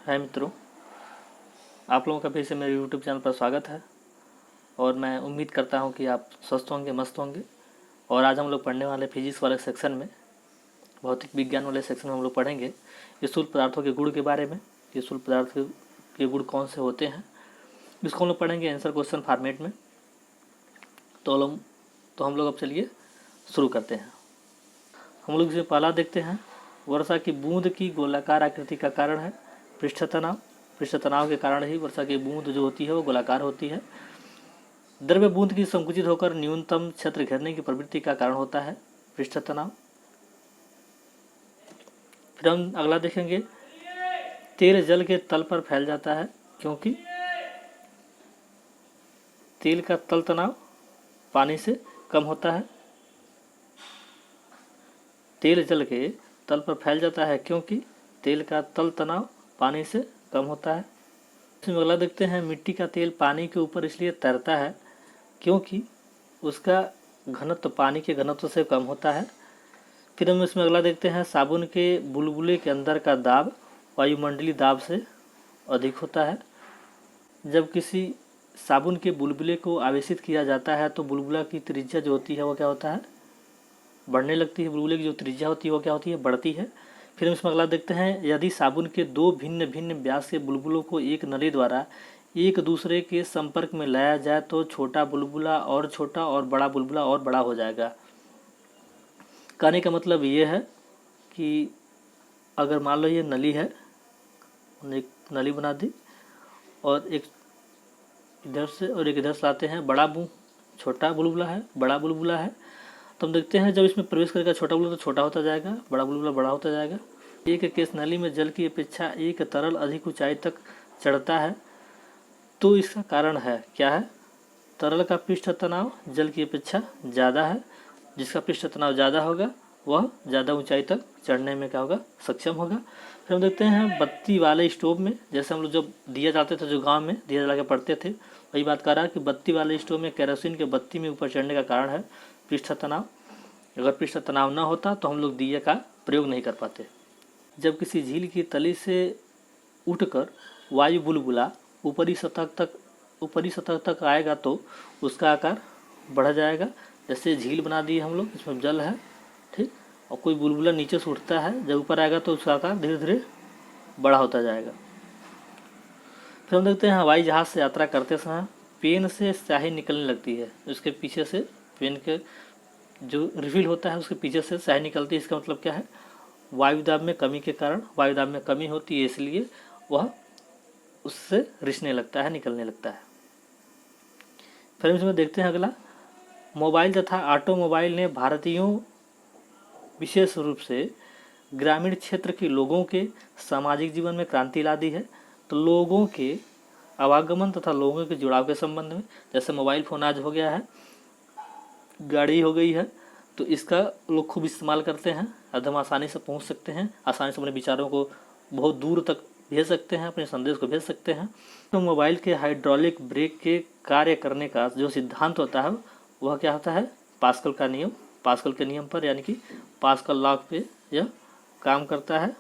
हाय मित्रों, आप लोगों का फिर से मेरे यूट्यूब चैनल पर स्वागत है। और मैं उम्मीद करता हूं कि आप स्वस्थ होंगे, मस्त होंगे। और आज हम लोग पढ़ने वाले फिजिक्स वाले सेक्शन में, भौतिक विज्ञान वाले सेक्शन में हम लोग पढ़ेंगे स्थूल पदार्थों के गुण के बारे में। कि स्थूल पदार्थ के गुण कौन से होते हैं, इसको हम लोग पढ़ेंगे आंसर क्वेश्चन फॉर्मेट में। तो हम लोग अब चलिए शुरू करते हैं। हम लोग इसमें पहला देखते हैं, वर्षा की बूंद की गोलाकार आकृति का कारण है पृष्ठ तनाव। पृष्ठ तनाव के कारण ही वर्षा की बूंद जो होती है वो गोलाकार होती है। द्रव्य बूंद की संकुचित होकर न्यूनतम क्षेत्र घेरने की प्रवृत्ति का कारण होता है पृष्ठ तनाव। फिर हम अगला देखेंगे, तेल जल के तल पर फैल जाता है क्योंकि तेल का तल तनाव पानी से कम होता है। तेल जल के तल पर फैल जाता है क्योंकि तेल का तल तनाव पानी से कम होता है। इसमें अगला देखते हैं, मिट्टी का तेल पानी के ऊपर इसलिए तैरता है क्योंकि उसका घनत्व पानी के घनत्व से कम होता है। फिर हम इसमें अगला देखते हैं, साबुन के बुलबुले के अंदर का दाब वायुमंडलीय दाब से अधिक होता है। जब किसी साबुन के बुलबुले को आवेशित किया जाता है तो बुलबुला की त्रिज्या जो होती है वो क्या होता है, बढ़ने लगती है। बुलबुले की जो त्रिज्या होती है वो क्या होती है, बढ़ती है। फिर हम इसमें अगला देखते हैं, यदि साबुन के दो भिन्न भिन्न व्यास के बुलबुलों को एक नली द्वारा एक दूसरे के संपर्क में लाया जाए तो छोटा बुलबुला और छोटा और बड़ा बुलबुला और बड़ा हो जाएगा। कहने का मतलब ये है कि अगर मान लो ये नली है, एक नली बना दी और एक इधर से और एक इधर से लाते हैं, छोटा बुलबुला है, बड़ा बुलबुला है। तो हम देखते हैं जब इसमें प्रवेश करेगा छोटा बुलबुला तो छोटा होता जाएगा, बड़ा बुलबुला बड़ा होता जाएगा। एक केस नली में जल की अपेक्षा एक तरल अधिक ऊंचाई तक चढ़ता है तो इसका कारण है क्या है, तरल का पृष्ठ तनाव जल की अपेक्षा ज़्यादा है। जिसका पृष्ठ तनाव ज़्यादा होगा वह ज़्यादा ऊंचाई तक चढ़ने में क्या होगा, सक्षम होगा। फिर हम देखते हैं, बत्ती वाले स्टोव में, जैसे हम लोग जब दिया जाते थे, जो गांव में दिया जला के पढ़ते थे, वही बात कर रहा है कि बत्ती वाले स्टोव में केरोसिन के बत्ती में ऊपर चढ़ने का कारण है पृष्ठ तनाव। अगर पृष्ठ तनाव न होता तो हम लोग दिए का प्रयोग नहीं कर पाते। जब किसी झील की तली से उठकर वायु बुलबुला ऊपरी सतह तक आएगा तो उसका आकार बढ़ जाएगा। जैसे झील बना दी हम लोग, इसमें जल है, ठीक, और कोई बुलबुला नीचे से उठता है, जब ऊपर आएगा तो उसका आकार धीरे धीरे बड़ा होता जाएगा। फिर हम देखते हैं, हवाई जहाज़ से यात्रा करते समय पेन से स्याही निकलने लगती है। उसके पीछे से पेन के जो रिफिल होता है उसके पीछे से स्याही निकलती है। इसका मतलब क्या है, वायुदाब में कमी के कारण, वायुदाब में कमी होती है इसलिए वह उससे रिसने लगता है, निकलने लगता है। फिर हम इसमें देखते हैं अगला, मोबाइल तथा ऑटोमोबाइल ने भारतीयों, विशेष रूप से ग्रामीण क्षेत्र के लोगों के सामाजिक जीवन में क्रांति ला दी है। तो लोगों के आवागमन तथा लोगों के जुड़ाव के संबंध में, जैसे मोबाइल फ़ोन आज हो गया है, गाड़ी हो गई है, तो इसका लोग खूब इस्तेमाल करते हैं। अब हम आसानी से पहुंच सकते हैं, आसानी से अपने विचारों को बहुत दूर तक भेज सकते हैं, अपने संदेश को भेज सकते हैं। तो मोबाइल के हाइड्रोलिक ब्रेक के कार्य करने का जो सिद्धांत होता है वह क्या होता है, पास्कल का नियम। पास्कल के नियम पर, यानी कि पास्कल लॉ पे यह काम करता है।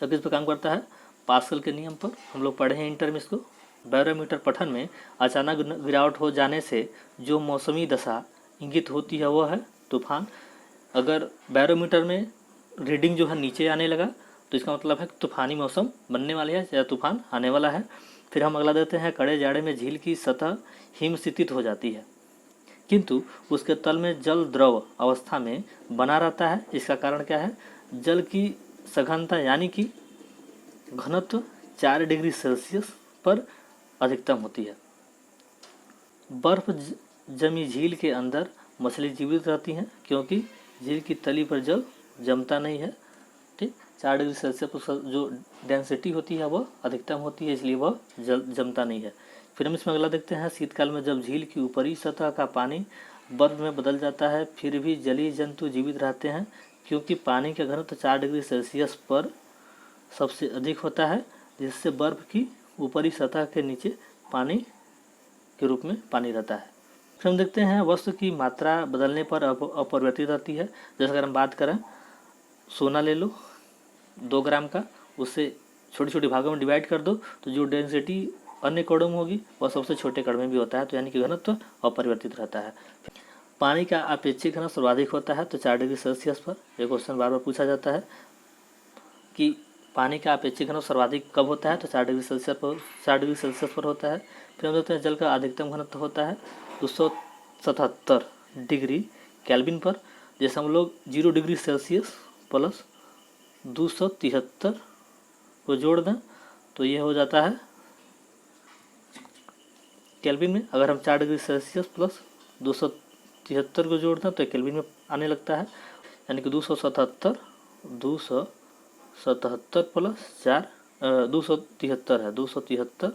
तो किस पर काम करता है, पास्कल के नियम पर। हम लोग पढ़े हैं इंटर में इसको। बैरोमीटर पठन में अचानक गिरावट हो जाने से जो मौसमी दशा इंगित होती है वह है तूफान। अगर बैरोमीटर में रीडिंग जो है नीचे आने लगा तो इसका मतलब है तूफानी मौसम बनने वाले है या तूफान आने वाला है। फिर हम अगला देते हैं, कड़े जाड़े में झील की सतह हिमस्थित हो जाती है किंतु उसके तल में जल द्रव अवस्था में बना रहता है। इसका कारण क्या है, जल की सघनता यानी कि घनत्व 4 डिग्री सेल्सियस पर अधिकतम होती है। बर्फ जमी झील के अंदर मछली जीवित रहती हैं क्योंकि झील की तली पर जल जमता नहीं है, ठीक। 4 डिग्री सेल्सियस पर जो डेंसिटी होती है वह अधिकतम होती है, इसलिए वह जमता नहीं है। फिर हम इसमें अगला देखते हैं, शीतकाल में जब झील की ऊपरी सतह का पानी बर्फ में बदल जाता है फिर भी जलीय जंतु जीवित रहते हैं क्योंकि पानी का घनत्व 4 डिग्री सेल्सियस पर सबसे अधिक होता है, जिससे बर्फ की ऊपरी सतह के नीचे पानी के रूप में पानी रहता है। फिर हम देखते हैं, वस्तु की मात्रा बदलने पर अपरिवर्तित रहती है। जैसे अगर हम बात करें, सोना ले लो 2 ग्राम का, उससे छोटी छोटी भागों में डिवाइड कर दो तो जो डेंसिटी अन्य कणों में होगी वह सबसे छोटे कण में भी होता है, तो यानी कि घनत्व अपरिवर्तित रहता है। पानी का अपेक्षित घनत्व सर्वाधिक होता है तो 4 डिग्री सेल्सियस पर। यह क्वेश्चन बार बार पूछा जाता है कि पानी का अपेक्षित घनत्व सर्वाधिक कब होता है, तो 4 डिग्री सेल्सियस पर होता है। फिर हम देखते हैं जल का अधिकतम घनत्व होता है 277 डिग्री केल्विन पर। जैसे हम लोग 0 डिग्री सेल्सियस प्लस 273 को जोड़ दें तो ये हो जाता है केल्विन में। अगर हम 4 डिग्री सेल्सियस प्लस 273 को जोड़ दें तो केल्विन में आने लगता है, यानी कि 277 प्लस 4 273 है, 273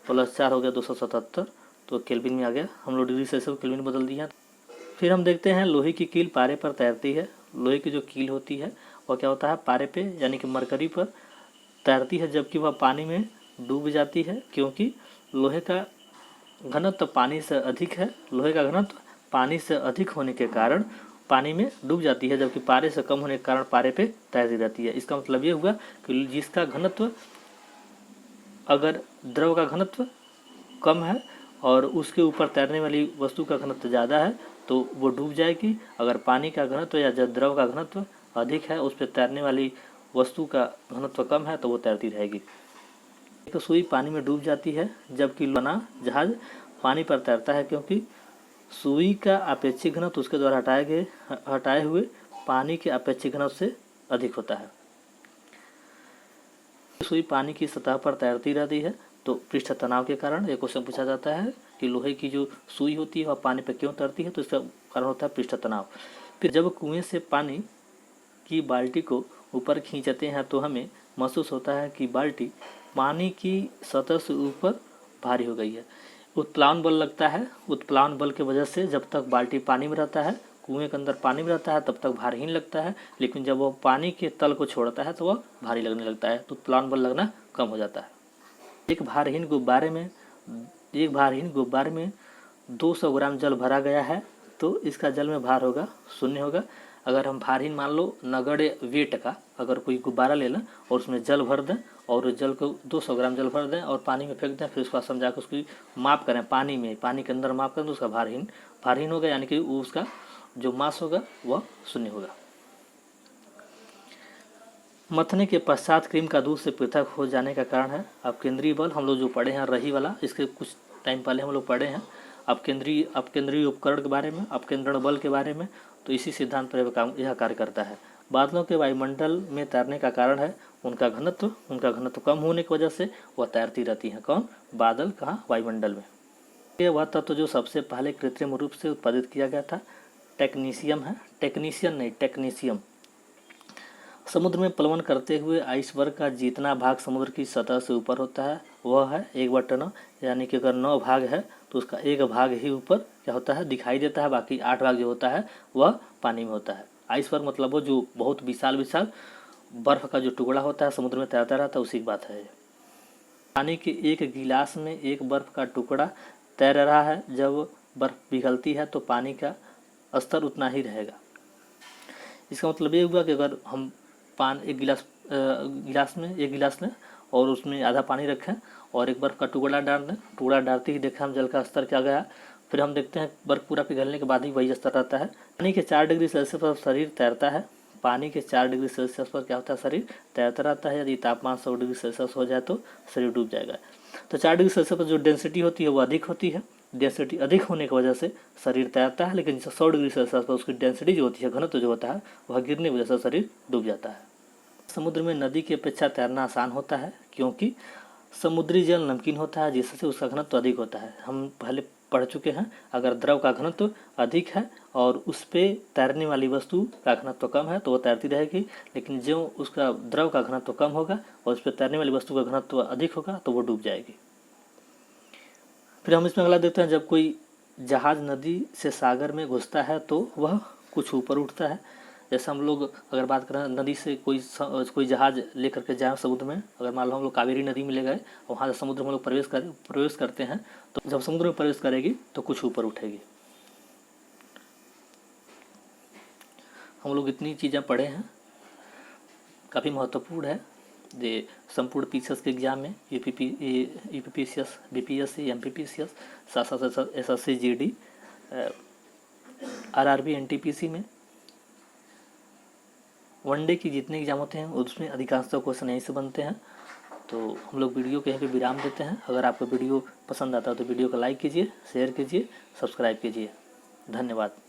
प्लस 4 हो गया 277, तो केल्विन में आ गया। हम लोग डिग्री सेल्सियस को केल्विन में बदल दिया। फिर हम देखते हैं लोहे की कील पारे पर तैरती है। लोहे की जो कील होती है वह क्या होता है, पारे पे यानी कि मरकरी पर तैरती है, जबकि वह पानी में डूब जाती है, क्योंकि लोहे का घनत्व पानी से अधिक है। लोहे का घनत्व पानी से अधिक होने के कारण पानी में डूब जाती है, जबकि पारे से कम होने के कारण पारे पे तैरती रहती है। इसका मतलब ये हुआ कि जिसका घनत्व, अगर द्रव का घनत्व कम है और उसके ऊपर तैरने वाली वस्तु का घनत्व ज़्यादा है तो वो डूब जाएगी। अगर पानी का घनत्व या द्रव का घनत्व अधिक है, उस पर तैरने वाली वस्तु का घनत्व कम है तो वो तैरती रहेगी। एक सुई पानी में डूब जाती है, जबकि लोना जहाज पानी पर तैरता है, क्योंकि सुई का अपेक्षित घनत्व उसके द्वारा हटाए हुए पानी के अपेक्षित घनत्व से अधिक होता है। सुई पानी की सतह पर तैरती रहती है तो पृष्ठ तनाव के कारण। एक क्वेश्चन पूछा जाता है कि लोहे की जो सुई होती है वह पानी पर क्यों तैरती है, तो इसका कारण होता है पृष्ठ तनाव। फिर जब कुएं से पानी की बाल्टी को ऊपर खींचते हैं तो हमें महसूस होता है कि बाल्टी पानी की सतह से ऊपर भारी हो गई है। उत्प्लावन बल लगता है। उत्प्लावन बल की वजह से जब तक बाल्टी पानी में रहता है, कुएं के अंदर पानी में रहता है, तब तक भारहीन लगता है, लेकिन जब वह पानी के तल को छोड़ता है तो वह भारी लगने लगता है, तो उत्प्लावन बल लगना कम हो जाता है। एक भारहीन गुब्बारे में 200 ग्राम जल भरा गया है तो इसका जल में भार होगा 0 होगा। अगर हम भारहीन मान लो नगण्य वेट का अगर कोई गुब्बारा ले लें और उसमें जल भर दें और जल को 200 ग्राम जल भर दें और पानी में फेंक दें, फिर उसका समझा कर उसकी माप करें पानी के अंदर माप करें तो उसका भारहीन होगा, यानी कि उसका जो मास होगा वह 0 होगा। मथने के पश्चात क्रीम का दूध से पृथक हो जाने का कारण है अपकेंद्रीय बल। हम लोग जो पढ़े हैं रही वाला, इसके कुछ टाइम पहले हम लोग पढ़े हैं अपकेंद्रीय उपकरण के बारे में, अपकेंद्रण बल के बारे में, तो इसी सिद्धांत पर यह कार्य करता है। बादलों के वायुमंडल में तैरने का कारण है उनका घनत्व कम होने की वजह से वह तैरती रहती हैं। कौन? बादल। कहाँ? वायुमंडल में। ये वह तत्व जो सबसे पहले कृत्रिम रूप से उत्पादित किया गया था टेक्नीशियम है, टेक्नीशियम। समुद्र में प्लवन करते हुए आइसबर्ग का जितना भाग समुद्र की सतह से ऊपर होता है वह है 1/9, यानी कि अगर 9 भाग है तो उसका 1 भाग ही ऊपर क्या होता है, दिखाई देता है, बाकी 8 भाग जो होता है वह पानी में होता है। आइसबर्ग मतलब वो जो बहुत विशाल बर्फ का जो टुकड़ा होता है समुद्र में तैरता रहता है, उसी की बात है। पानी के एक गिलास में एक बर्फ का टुकड़ा तैर रहा है, जब बर्फ पिघलती है तो पानी का स्तर उतना ही रहेगा। इसका मतलब ये हुआ कि अगर हम एक गिलास में और उसमें आधा पानी रखें और एक बर्फ़ का टुकड़ा डाल दें, टुकड़ा डालते ही देखें हम जल का स्तर क्या गया, फिर हम देखते हैं बर्फ़ पूरा पिघलने के बाद ही वही स्तर रहता है। पानी के 4 डिग्री सेल्सियस पर शरीर तैरता है। पानी के 4 डिग्री सेल्सियस पर क्या होता है, शरीर तैरता रहता है। यदि तापमान 100 डिग्री सेल्सियस हो जाए तो शरीर डूब जाएगा। तो 4 डिग्री सेल्सियस पर जो डेंसिटी होती है वो अधिक होती है। डेंसिटी अधिक होने की वजह से शरीर तैरता है, लेकिन 100 डिग्री सेल्सियस पर उसकी डेंसिटी जो होती है, घनत्व जो होता है, वह गिरने की वजह से शरीर डूब जाता है। समुद्र में नदी की अपेक्षा तैरना आसान होता है, क्योंकि समुद्री जल नमकीन होता है, जिससे उसका घनत्व अधिक होता है। हम पहले पढ़ चुके हैं, अगर द्रव का घनत्व अधिक है और उस पर तैरने वाली वस्तु का घनत्व कम है तो वो तैरती रहेगी, लेकिन जो उसका द्रव का घनत्व कम होगा और उस पर तैरने वाली वस्तु का घनत्व अधिक होगा तो वो डूब जाएगी। फिर हम इसमें अगला देखते हैं, जब कोई जहाज नदी से सागर में घुसता है तो वह कुछ ऊपर उठता है। जैसे हम लोग अगर बात करें नदी से कोई जहाज लेकर के जाए समुद्र में, अगर मान लो हम लोग कावेरी नदी में ले गए, वहाँ से समुद्र में लोग प्रवेश करते हैं, तो जब समुद्र में प्रवेश करेगी तो कुछ ऊपर उठेगी। हम लोग इतनी चीज़ें पढ़े हैं, काफ़ी महत्वपूर्ण है। ये संपूर्ण पीसीएस के एग्जाम में यूपीपीसीएस, बीपीएससी, एमपीपीसीएस, साथ साथ एसएससी, जीडी, आरआरबी, एनटीपीसी में वनडे की जितने एग्जाम होते हैं उसमें अधिकांशतः क्वेश्चन यहीं से बनते हैं। तो हम लोग वीडियो को यहीं पे विराम देते हैं। अगर आपको वीडियो पसंद आता है तो वीडियो को लाइक कीजिए, शेयर कीजिए, सब्सक्राइब कीजिए। धन्यवाद।